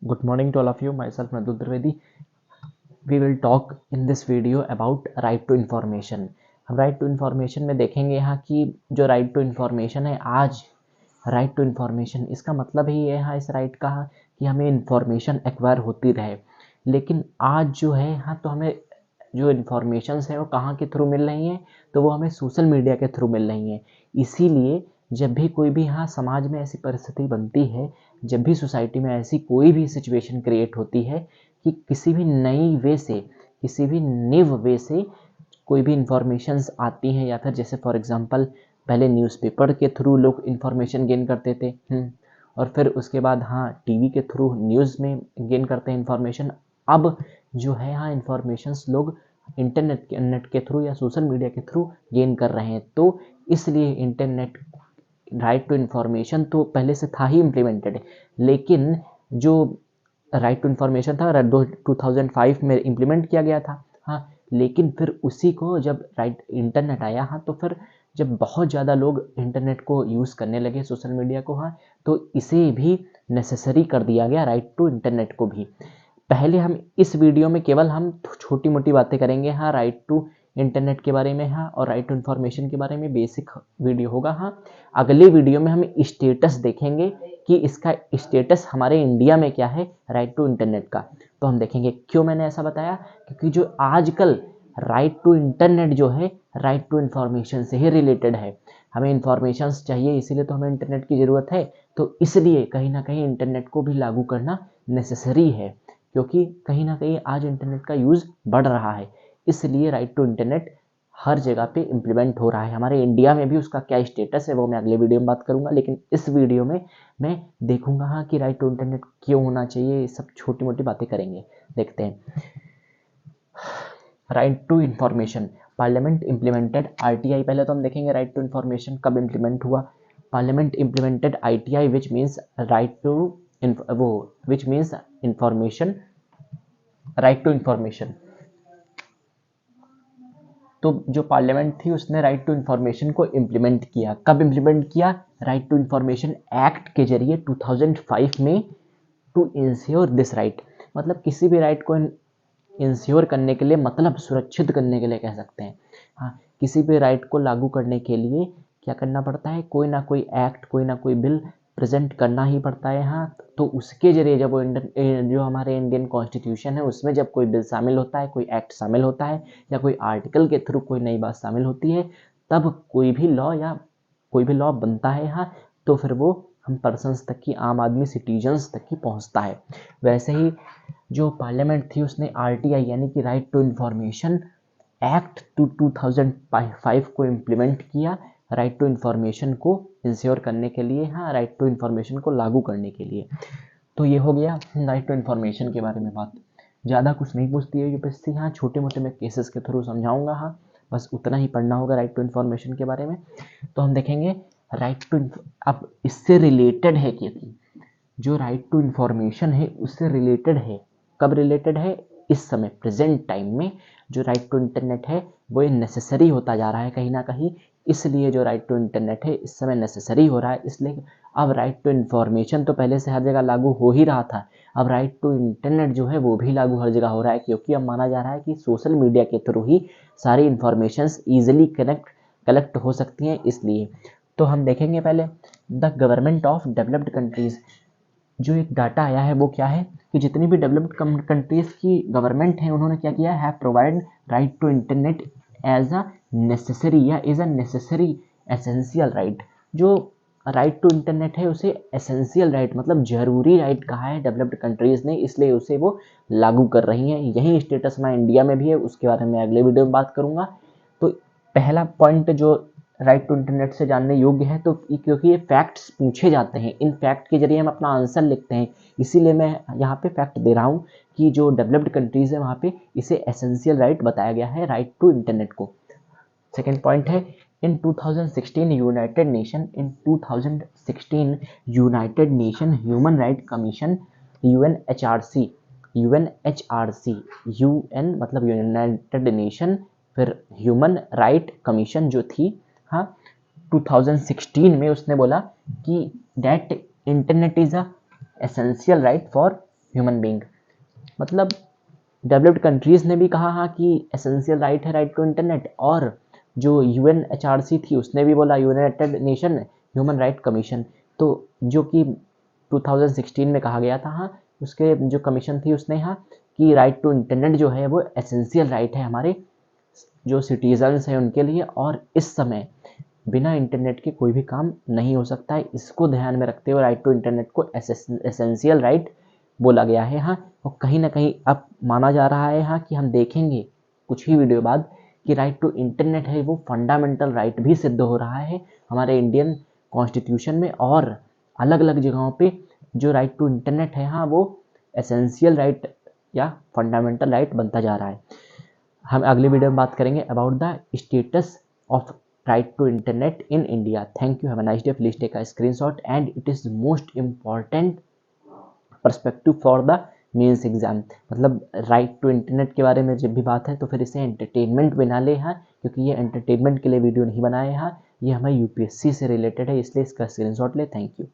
Good morning to all of you. Myself Madhu Trivedi. We will talk in this video about right to information. हम right to information में देखेंगे यहाँ कि जो right to information है आज right to information इसका मतलब ही है यहाँ इस राइट का कि हमें इन्फॉर्मेशन एक्वायर होती रहे। लेकिन आज जो है यहाँ तो हमें जो इन्फॉर्मेशंस है वो कहाँ के थ्रू मिल रही हैं, तो वो हमें सोशल मीडिया के थ्रू मिल रही हैं। इसीलिए जब भी कोई भी यहाँ समाज में ऐसी परिस्थिति बनती है, जब भी सोसाइटी में ऐसी कोई भी सिचुएशन क्रिएट होती है कि किसी भी नई वे से, किसी भी न्यू वे से कोई भी इंफॉर्मेशंस आती हैं, या फिर जैसे फॉर एग्जांपल पहले न्यूज़पेपर के थ्रू लोग इंफॉर्मेशन गेन करते थे, और फिर उसके बाद टीवी के थ्रू न्यूज़ में गेन करते हैं इंफॉर्मेशन। अब जो है इंफॉर्मेशंस लोग इंटरनेट के थ्रू या सोशल मीडिया के थ्रू गेन कर रहे हैं। तो इसलिए इंटरनेट राइट टू इन्फॉर्मेशन तो पहले से था ही इम्प्लीमेंटेड, लेकिन जो राइट टू इन्फॉर्मेशन था 2005 में इम्प्लीमेंट किया गया था। लेकिन फिर उसी को जब राइट इंटरनेट आया, तो फिर जब बहुत ज़्यादा लोग इंटरनेट को यूज़ करने लगे, सोशल मीडिया को, तो इसे भी नेसेसरी कर दिया गया, राइट टू इंटरनेट को भी। पहले हम इस वीडियो में केवल हम छोटी मोटी बातें करेंगे राइट टू इंटरनेट के बारे में, और राइट टू इन्फॉर्मेशन के बारे में बेसिक वीडियो होगा। अगले वीडियो में हम स्टेटस देखेंगे कि इसका स्टेटस हमारे इंडिया में क्या है राइट टू इंटरनेट का। तो हम देखेंगे क्यों मैंने ऐसा बताया, क्योंकि जो आजकल राइट टू इंटरनेट जो है राइट टू इन्फॉर्मेशन से ही रिलेटेड है। हमें इन्फॉर्मेशंस चाहिए, इसीलिए तो हमें इंटरनेट की ज़रूरत है। तो इसलिए कहीं ना कहीं इंटरनेट को भी लागू करना नेसेसरी है, क्योंकि कहीं ना कहीं आज इंटरनेट का यूज़ बढ़ रहा है। इसलिए राइट टू इंटरनेट हर जगह पे इम्प्लीमेंट हो रहा है। हमारे इंडिया में भी उसका क्या स्टेटस है वो मैं अगले वीडियो में बात करूंगा, लेकिन इस वीडियो में मैं देखूंगा कि राइट टू इंटरनेट क्यों होना चाहिए। ये सब छोटी मोटी बातें करेंगे। देखते हैं right to information. Parliament implemented RTI. पहले तो हम देखेंगे राइट टू इन्फॉर्मेशन कब इम्प्लीमेंट हुआ। Parliament implemented ITI which means right to which means information, right to information. तो जो पार्लियामेंट थी उसने राइट टू इन्फॉर्मेशन को इम्प्लीमेंट किया। कब इम्प्लीमेंट किया? राइट टू इन्फॉर्मेशन एक्ट के जरिए 2005 में, टू इंश्योर दिस राइट। मतलब किसी भी राइट को इंश्योर करने के लिए, मतलब सुरक्षित करने के लिए कह सकते हैं। किसी भी राइट को लागू करने के लिए क्या करना पड़ता है? कोई ना कोई एक्ट, कोई ना कोई बिल प्रेजेंट करना ही पड़ता है। तो उसके जरिए जब वो जो हमारे इंडियन कॉन्स्टिट्यूशन है उसमें जब कोई बिल शामिल होता है, कोई एक्ट शामिल होता है, या कोई आर्टिकल के थ्रू कोई नई बात शामिल होती है, तब कोई भी लॉ बनता है। तो फिर वो हम पर्सन्स तक की, आम आदमी सिटीजन्स तक की पहुंचता है। वैसे ही जो पार्लियामेंट थी उसने आरटीआई यानी कि राइट टू इन्फॉर्मेशन एक्ट 2005 को इम्प्लीमेंट किया, राइट टू इन्फॉर्मेशन को इंश्योर करने के लिए, राइट टू इन्फॉर्मेशन को लागू करने के लिए। तो ये हो गया राइट टू इन्फॉर्मेशन के बारे में बात। ज़्यादा कुछ नहीं पूछती है यूपीएससी। छोटे मोटे मैं केसेस के थ्रू समझाऊंगा। बस उतना ही पढ़ना होगा राइट टू इन्फॉर्मेशन के बारे में। तो हम देखेंगे राइट टू, अब इससे रिलेटेड है कि जो राइट टू इन्फॉर्मेशन है उससे रिलेटेड है। कब रिलेटेड है? इस समय प्रेजेंट टाइम में जो राइट टू इंटरनेट है वो नेसेसरी होता जा रहा है कहीं ना कहीं। इसलिए जो राइट टू इंटरनेट है इस समय नेसेसरी हो रहा है। इसलिए अब राइट टू इन्फॉर्मेशन तो पहले से हर जगह लागू हो ही रहा था, अब राइट टू इंटरनेट जो है वो भी लागू हर जगह हो रहा है, क्योंकि अब माना जा रहा है कि सोशल मीडिया के थ्रू ही सारी इंफॉर्मेशंस ईजिली कलेक्ट हो सकती हैं। इसलिए तो हम देखेंगे पहले the government of developed countries. जो एक डाटा आया है वो क्या है कि जितनी भी डेवलप्ड कंट्रीज की गवर्नमेंट है उन्होंने क्या किया है, provide right to internet as a necessary या as a necessary essential right. जो राइट टू इंटरनेट है उसे एसेंशियल राइट मतलब जरूरी राइट कहा है डेवलप्ड कंट्रीज ने, इसलिए उसे वो लागू कर रही हैं। यही स्टेटस में इंडिया में भी है, उसके बारे में अगले वीडियो में बात करूंगा। तो पहला पॉइंट जो राइट टू इंटरनेट से जानने योग्य है, तो क्योंकि ये फैक्ट्स पूछे जाते हैं, इन फैक्ट के जरिए हम अपना आंसर लिखते हैं, इसीलिए मैं यहाँ पे फैक्ट दे रहा हूँ कि जो डेवलप्ड कंट्रीज है वहाँ पे इसे एसेंशियल राइट बताया गया है, राइट टू इंटरनेट को। सेकेंड पॉइंट है in 2016 United Nation human right commission UNHRC UN मतलब यूनाइटेड नेशन, फिर ह्यूमन राइट कमीशन जो थी 2016 में उसने बोला कि that internet is a essential right for human being. मतलब डेवलप्ड कंट्रीज़ ने भी कहा हाँ कि एसेंशियल राइट है राइट टू इंटरनेट, और जो UNHRC थी उसने भी बोला, United Nation human right commission, तो जो कि 2016 में कहा गया था हाँ, उसके जो कमीशन थी उसने हाँ कि राइट टू इंटरनेट जो है वो एसेंशियल राइट है हमारे जो सिटीजन्स हैं उनके लिए, और इस समय बिना इंटरनेट के कोई भी काम नहीं हो सकता है। इसको ध्यान में रखते हुए राइट टू इंटरनेट को एसेंशियल राइट बोला गया है हाँ। और कहीं ना कहीं अब माना जा रहा है हाँ कि हम देखेंगे कुछ ही वीडियो बाद कि राइट टू इंटरनेट है वो फंडामेंटल राइट भी सिद्ध हो रहा है हमारे इंडियन कॉन्स्टिट्यूशन में, और अलग अलग जगहों पे जो राइट टू इंटरनेट है हाँ वो एसेंशियल राइट या फंडामेंटल राइट बनता जा रहा है। हम अगले वीडियो में बात करेंगे about the status of right to internet in India. Thank you, have a nice day, please take a screenshot and it is most important perspective for the mains exam. मतलब राइट टू इंटरनेट के बारे में जब भी बात है तो फिर इसे एंटरटेनमेंट बना ले हाँ, क्योंकि ये एंटरटेनमेंट के लिए वीडियो नहीं बनाए हाँ, ये हमें UPSC से रिलेटेड है, इसलिए इसका स्क्रीनशॉट ले। Thank you.